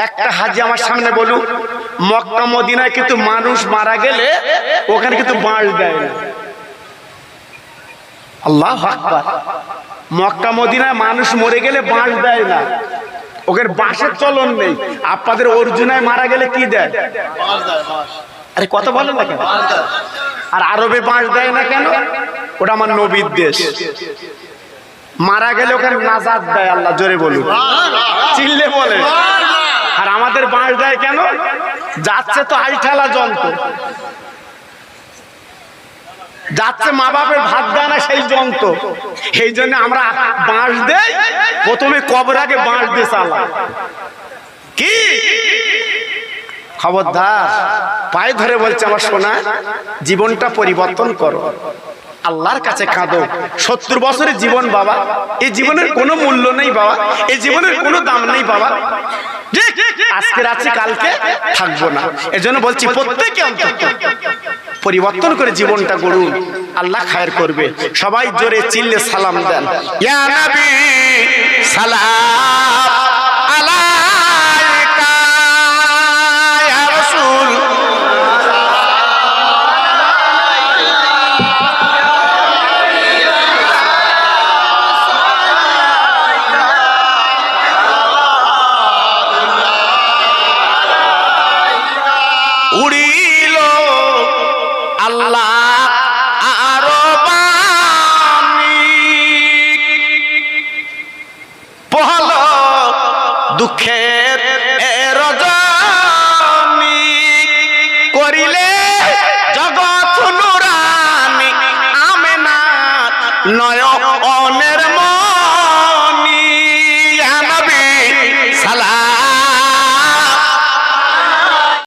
একটা হাজি আমার সামনে বলুন, মক্কা মদিনায় কিন্তু মানুষ মারা গেলে ওখানে কিন্তু বাঁশ দেয় না। আল্লাহু আকবার। মক্কা মদিনায় মানুষ মরে গেলে বাঁশ দেয় না, ওখানে বাঁশের চলন নেই। আপনাদের অর্জুনায় মারা গেলে কি দেয়? আরে কত বলেন না কেন? আর আরবে বাঁশ দেয় না কেন? ওটা আমার নবীর দেশ। মারা গেলে ওখানে নাজাত দেয় আল্লাহ, জোরে বলুন, চিল্লে বলে। আর আমাদের বাঁশ দেয় কেন? যাচ্ছে তো আইঠালা যন্ত্র, যাচ্ছে মা বাপের ভাত দেয় না সেই যন্ত্র। এই জন্য আমরা বাঁশ দেই, প্রথমে কবর আগে বাঁশ দিয়ে চালা। কি খবরদার, পায়ে ধরে বলছে আমার সোনা, জীবনটা পরিবর্তন করো, আল্লাহর কাছে কাঁদো। 70 বছরের জীবন বাবা, এই জীবনের কোনো মূল্য নেই বাবা, এই জীবনের কোনো দাম নেই বাবা। আজকে আছি কালকে থাকবো না। এজন্য বলছি প্রত্যেকে অন্তত পরিবর্তন করে জীবনটা গড়ুন, আল্লাহ খায়ের করবে। সবাই জোরে চিল্লে সালাম দেন, ইয়া নবী সালাম আলাইকা, ইয়া রাসূল উড়িল আল্লাহ আরো বাণী, পহল দুঃখের রজনী, করিলে জগৎ নুরানি আমেনা নয়ন